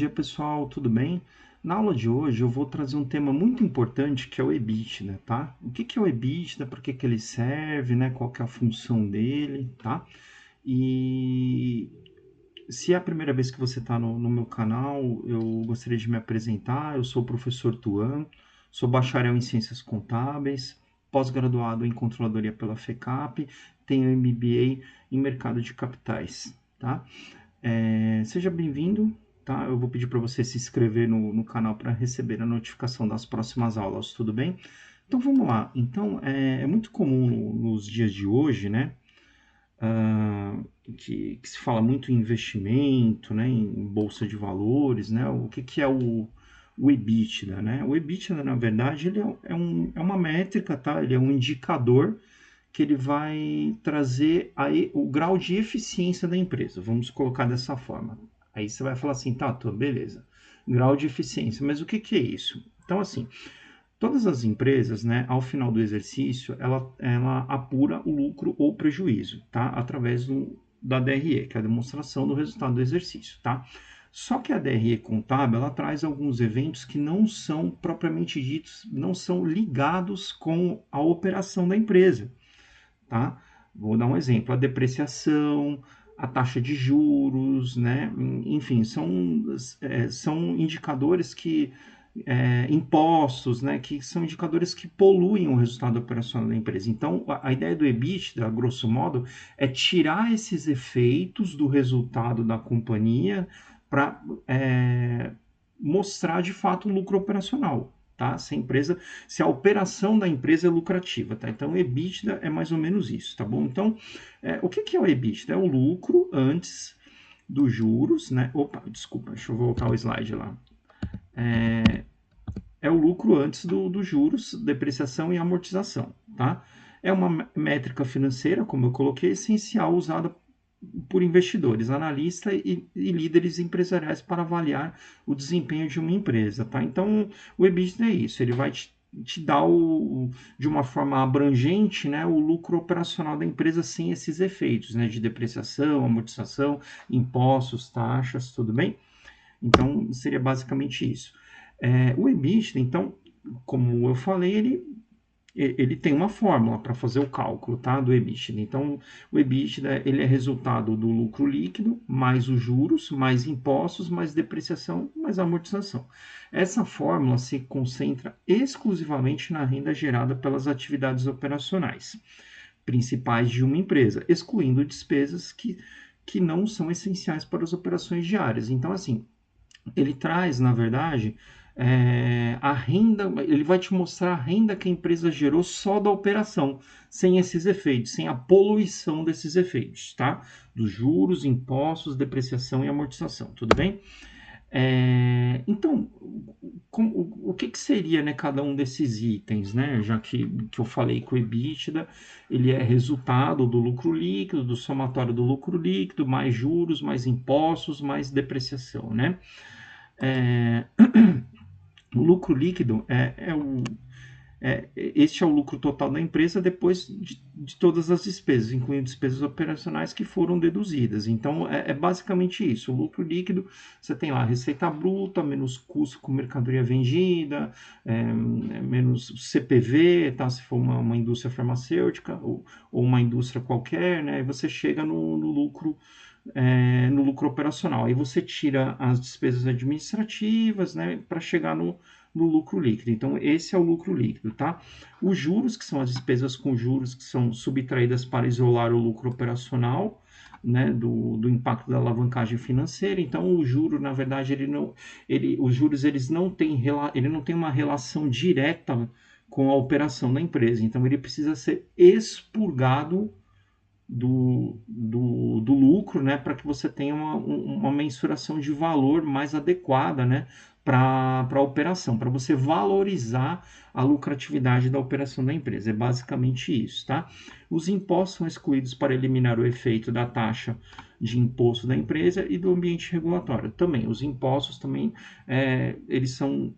dia pessoal, tudo bem? Na aula de hoje eu vou trazer um tema muito importante que é o EBITDA, tá? O que é o EBITDA, para que ele serve, né? Qual que é a função dele, tá? E se é a primeira vez que você está no meu canal, eu gostaria de me apresentar. Eu sou o professor Tuan, sou bacharel em Ciências Contábeis, pós-graduado em Controladoria pela FECAP, tenho MBA em Mercado de Capitais, tá? Seja bem-vindo, tá? Eu vou pedir para você se inscrever no canal para receber a notificação das próximas aulas, tudo bem? Então vamos lá. Então é muito comum nos dias de hoje, né? ah, que se fala muito em investimento, né? Em bolsa de valores, né? O que é o EBITDA, né? O EBITDA, na verdade, ele é uma métrica, tá? Ele é um indicador que ele vai trazer o grau de eficiência da empresa. Vamos colocar dessa forma. Aí você vai falar assim, tá, beleza. Grau de eficiência, mas o que é isso? Então, assim, todas as empresas, né, ao final do exercício, ela apura o lucro ou prejuízo, tá? Através da DRE, que é a demonstração do resultado do exercício, tá? Só que a DRE contábil, ela traz alguns eventos que não são propriamente ditos, não são ligados com a operação da empresa, tá? Vou dar um exemplo, a depreciação, a taxa de juros, né? Enfim, são indicadores impostos, né? Que são indicadores que poluem o resultado operacional da empresa. Então, a ideia do EBITDA, grosso modo, é tirar esses efeitos do resultado da companhia para mostrar de fato o lucro operacional, tá? Se a operação da empresa é lucrativa, tá? Então, o EBITDA é mais ou menos isso, tá bom? Então, o que é o EBITDA? É o lucro antes dos juros, né? Opa, desculpa, deixa eu voltar o slide lá. É o lucro antes dos juros, depreciação e amortização, tá? É uma métrica financeira, como eu coloquei, essencial, usada por investidores, analistas e líderes empresariais para avaliar o desempenho de uma empresa, tá? Então, o EBITDA é isso, ele vai te dar de uma forma abrangente, né, o lucro operacional da empresa sem esses efeitos, né, de depreciação, amortização, impostos, taxas, tudo bem? Então, seria basicamente isso. O EBITDA, então, como eu falei, ele tem uma fórmula para fazer o cálculo, tá, do EBITDA. Então, o EBITDA ele é resultado do lucro líquido, mais os juros, mais impostos, mais depreciação, mais amortização. Essa fórmula se concentra exclusivamente na renda gerada pelas atividades operacionais principais de uma empresa, excluindo despesas que não são essenciais para as operações diárias. Então, assim, ele traz, na verdade, a renda, ele vai te mostrar a renda que a empresa gerou só da operação, sem esses efeitos, sem a poluição desses efeitos, tá? Dos juros, impostos, depreciação e amortização, tudo bem? Então, o que seria, né, cada um desses itens, né? Já que eu falei que o EBITDA, ele é resultado do lucro líquido, do somatório do lucro líquido, mais juros, mais impostos, mais depreciação, né? É, o lucro líquido este é o lucro total da empresa depois de todas as despesas, incluindo despesas operacionais que foram deduzidas. Então, basicamente isso. O lucro líquido, você tem lá a receita bruta, menos custo com mercadoria vendida, menos CPV, tá? Se for uma indústria farmacêutica ou uma indústria qualquer, né? E você chega no lucro operacional. Aí você tira as despesas administrativas, né, para chegar no lucro líquido. Então, esse é o lucro líquido, tá? Os juros, que são as despesas com juros que são subtraídas para isolar o lucro operacional, né, do impacto da alavancagem financeira. Então, o juro, na verdade, os juros eles não têm, ele não tem uma relação direta com a operação da empresa. Então, ele precisa ser expurgado do lucro, né, para que você tenha uma mensuração de valor mais adequada, né, para a operação, para você valorizar a lucratividade da operação da empresa. É basicamente isso, tá? Os impostos são excluídos para eliminar o efeito da taxa de imposto da empresa e do ambiente regulatório. Também, os impostos também, eles são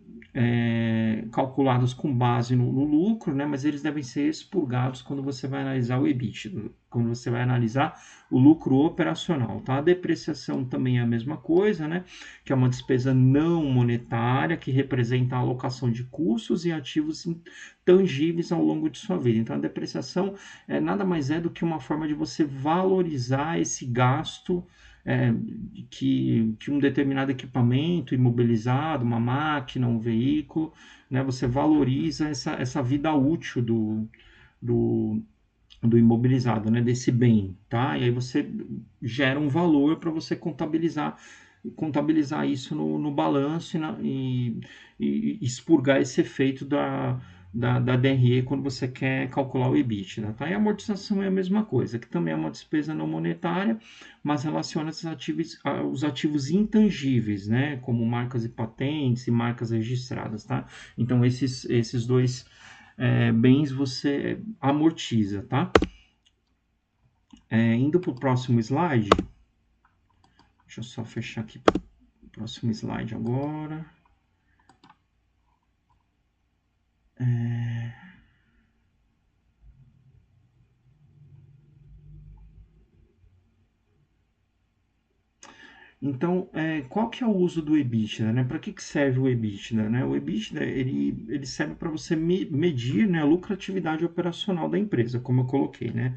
calculados com base no lucro, né? Mas eles devem ser expurgados quando você vai analisar o EBITDA, quando você vai analisar o lucro operacional, tá? A depreciação também é a mesma coisa, né? Que é uma despesa não monetária que representa a alocação de custos e ativos tangíveis ao longo de sua vida. Então, a depreciação nada mais é do que uma forma de você valorizar esse gasto que um determinado equipamento imobilizado, uma máquina, um veículo, né, você valoriza essa vida útil do, do imobilizado, né, desse bem, tá? E aí você gera um valor para você contabilizar isso no balanço e expurgar esse efeito da DRE quando você quer calcular o EBITDA, tá? E a amortização é a mesma coisa, que também é uma despesa não monetária, mas relaciona os ativos intangíveis, né? Como marcas e patentes e marcas registradas, tá? Então, esses dois bens você amortiza, tá? Indo para o próximo slide, deixa eu só fechar aqui o próximo slide agora. Então, qual que é o uso do EBITDA, né? Para que serve o EBITDA, né? O EBITDA, ele serve para você medir, né, a lucratividade operacional da empresa, como eu coloquei, né?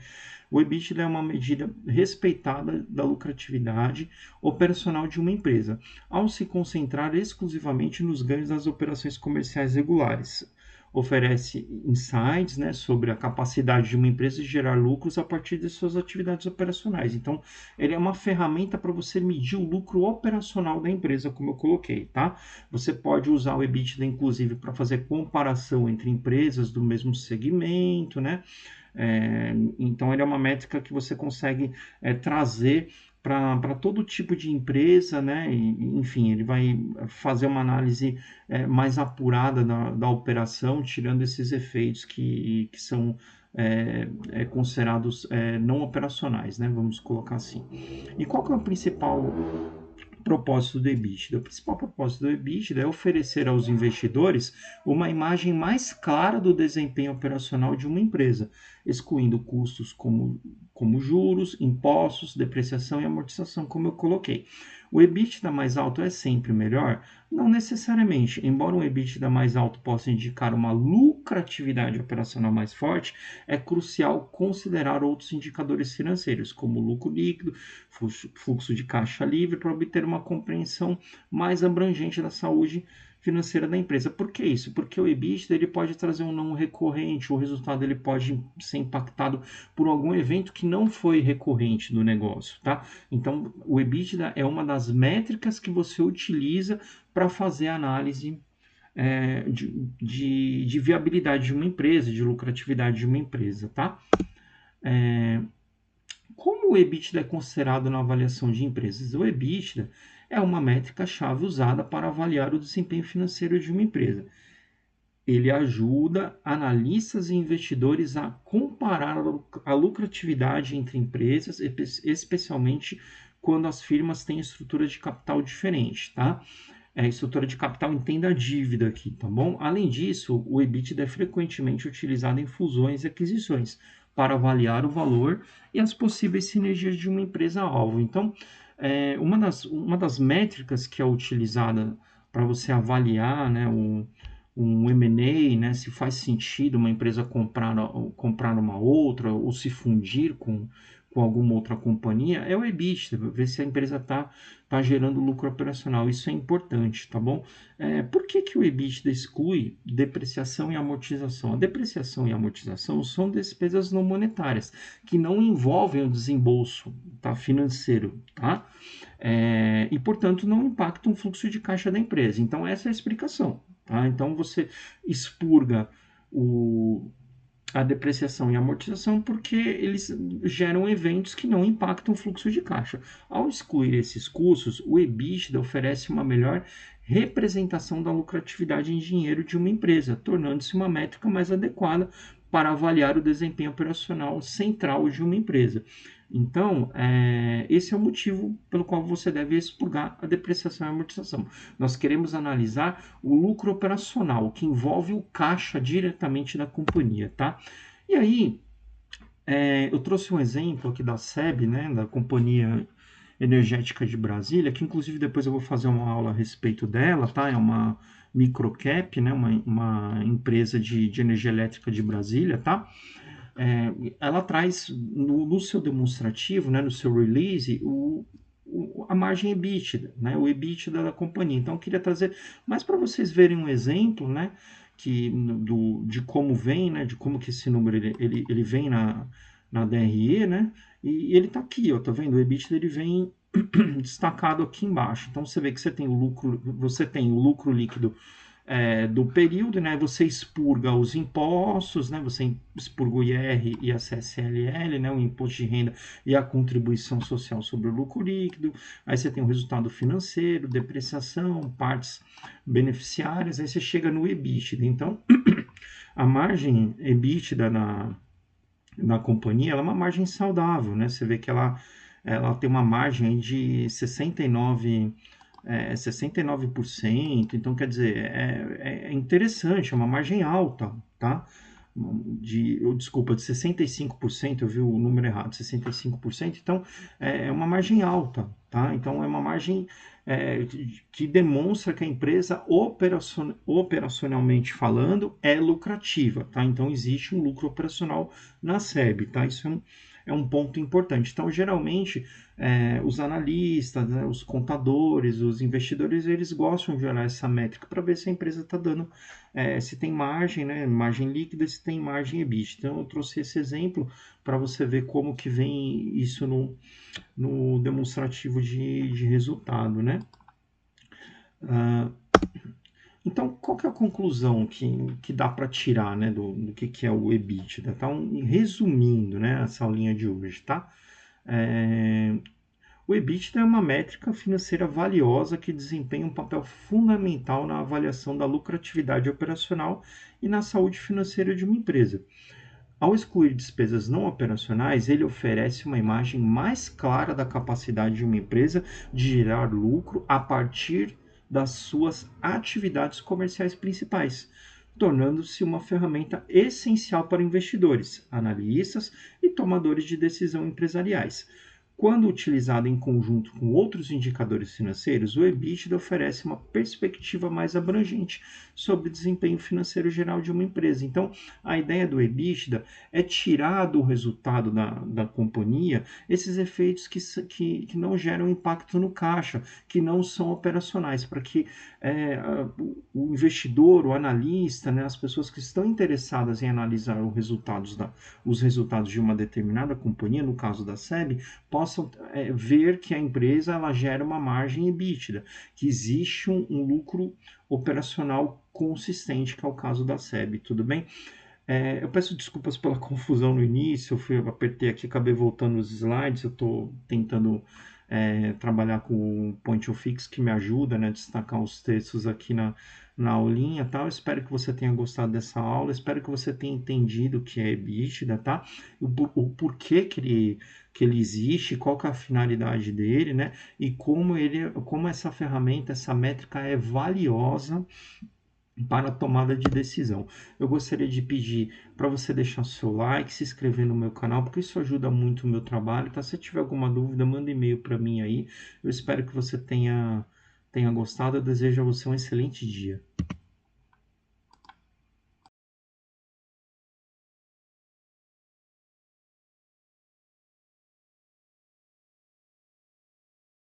O EBITDA é uma medida respeitada da lucratividade operacional de uma empresa, ao se concentrar exclusivamente nos ganhos das operações comerciais regulares. Oferece insights, né, sobre a capacidade de uma empresa de gerar lucros a partir de suas atividades operacionais. Então, ele é uma ferramenta para você medir o lucro operacional da empresa, como eu coloquei, tá? Você pode usar o EBITDA, inclusive, para fazer comparação entre empresas do mesmo segmento, né? Então, ele é uma métrica que você consegue trazer para todo tipo de empresa, né? Enfim, ele vai fazer uma análise mais apurada da operação, tirando esses efeitos que são considerados não operacionais, né? Vamos colocar assim. E qual que é o principal propósito do EBITDA? O principal propósito do EBITDA é oferecer aos investidores uma imagem mais clara do desempenho operacional de uma empresa, excluindo custos como juros, impostos, depreciação e amortização, como eu coloquei. O EBITDA mais alto é sempre melhor? Não necessariamente. Embora um EBITDA mais alto possa indicar uma lucratividade operacional mais forte, é crucial considerar outros indicadores financeiros, como lucro líquido, fluxo de caixa livre, para obter uma compreensão mais abrangente da saúde financeira da empresa. Por que isso? Porque o EBITDA ele pode trazer um não recorrente, o resultado ele pode ser impactado por algum evento que não foi recorrente do negócio, tá? Então, o EBITDA é uma das métricas que você utiliza para fazer a análise de viabilidade de uma empresa, de lucratividade de uma empresa, tá? Como o EBITDA é considerado na avaliação de empresas? O EBITDA é uma métrica-chave usada para avaliar o desempenho financeiro de uma empresa. Ele ajuda analistas e investidores a comparar a lucratividade entre empresas, especialmente quando as firmas têm estrutura de capital diferente, tá? Estrutura de capital, entenda a dívida aqui, tá bom? Além disso, o EBITDA é frequentemente utilizado em fusões e aquisições para avaliar o valor e as possíveis sinergias de uma empresa-alvo. Então, uma das métricas que é utilizada para você avaliar, né, um M&A, né, se faz sentido uma empresa comprar uma outra ou se fundir com alguma outra companhia, é o EBITDA, ver se a empresa tá gerando lucro operacional. Isso é importante, tá bom? Por que o EBITDA exclui depreciação e amortização? A depreciação e amortização são despesas não monetárias, que não envolvem o desembolso, tá, financeiro, tá? E, portanto, não impactam o fluxo de caixa da empresa. Então, essa é a explicação. Tá? Então, você expurga a depreciação e a amortização porque eles geram eventos que não impactam o fluxo de caixa. Ao excluir esses custos, o EBITDA oferece uma melhor representação da lucratividade em dinheiro de uma empresa, tornando-se uma métrica mais adequada para avaliar o desempenho operacional central de uma empresa. Então, esse é o motivo pelo qual você deve expurgar a depreciação e amortização. Nós queremos analisar o lucro operacional, que envolve o caixa diretamente da companhia, tá? E aí, eu trouxe um exemplo aqui da SEB, né, da Companhia Energética de Brasília, que inclusive depois eu vou fazer uma aula a respeito dela, tá? É uma microcap, né, uma empresa de energia elétrica de Brasília, tá? Ela traz no seu demonstrativo, né, no seu release, a margem EBITDA, né, o EBITDA da companhia. Então, eu queria trazer mais para vocês verem um exemplo, né, de como vem, né, de como que esse número ele vem na DRE, né, e ele está aqui, ó, tá vendo? O EBITDA ele vem destacado aqui embaixo. Então, você vê que você tem o lucro líquido do período, né? Você expurga os impostos, né? Você expurga o IR e a CSLL, né? O imposto de renda e a contribuição social sobre o lucro líquido. Aí você tem o resultado financeiro, depreciação, partes beneficiárias. Aí você chega no EBITDA. Então, a margem EBITDA na companhia, ela é uma margem saudável, né? Você vê que ela tem uma margem de 69%, então quer dizer, é interessante, é uma margem alta, tá? Desculpa, de 65%, eu vi o número errado, 65%, então é uma margem alta, tá? Então é uma margem que demonstra que a empresa, operacionalmente falando, é lucrativa, tá? Então existe um lucro operacional na SEB, tá? Isso é um ponto importante. Então, geralmente, os analistas, né, os contadores, os investidores, eles gostam de olhar essa métrica para ver se a empresa está dando, se tem margem, né, margem líquida, se tem margem EBITDA. Então, eu trouxe esse exemplo para você ver como que vem isso no demonstrativo de resultado, né? Então, qual que é a conclusão que dá para tirar, né, do que é o EBITDA? Tá? Resumindo, né, essa aulinha de hoje, tá? O EBITDA é uma métrica financeira valiosa que desempenha um papel fundamental na avaliação da lucratividade operacional e na saúde financeira de uma empresa. Ao excluir despesas não operacionais, ele oferece uma imagem mais clara da capacidade de uma empresa de gerar lucro a partir das suas atividades comerciais principais, tornando-se uma ferramenta essencial para investidores, analistas e tomadores de decisão empresariais. Quando utilizado em conjunto com outros indicadores financeiros, o EBITDA oferece uma perspectiva mais abrangente sobre o desempenho financeiro geral de uma empresa. Então, a ideia do EBITDA é tirar do resultado da companhia esses efeitos que não geram impacto no caixa, que não são operacionais, para que o investidor, o analista, né, as pessoas que estão interessadas em analisar os resultados de uma determinada companhia, no caso da SEB, possam ver que a empresa ela gera uma margem EBITDA, que existe um lucro operacional consistente, que é o caso da SEB, tudo bem? Eu peço desculpas pela confusão no início, eu apertei aqui, acabei voltando os slides, eu estou tentando trabalhar com o Point of Fix, que me ajuda, né, a destacar os textos aqui na aulinha, tá? Eu espero que você tenha gostado dessa aula, espero que você tenha entendido o que é EBITDA, tá? O porquê que ele existe, qual que é a finalidade dele, né? E como essa ferramenta, essa métrica é valiosa para a tomada de decisão. Eu gostaria de pedir para você deixar seu like, se inscrever no meu canal, porque isso ajuda muito o meu trabalho, tá? Se tiver alguma dúvida, manda e-mail para mim aí. Eu espero que você tenha gostado. Eu desejo a você um excelente dia.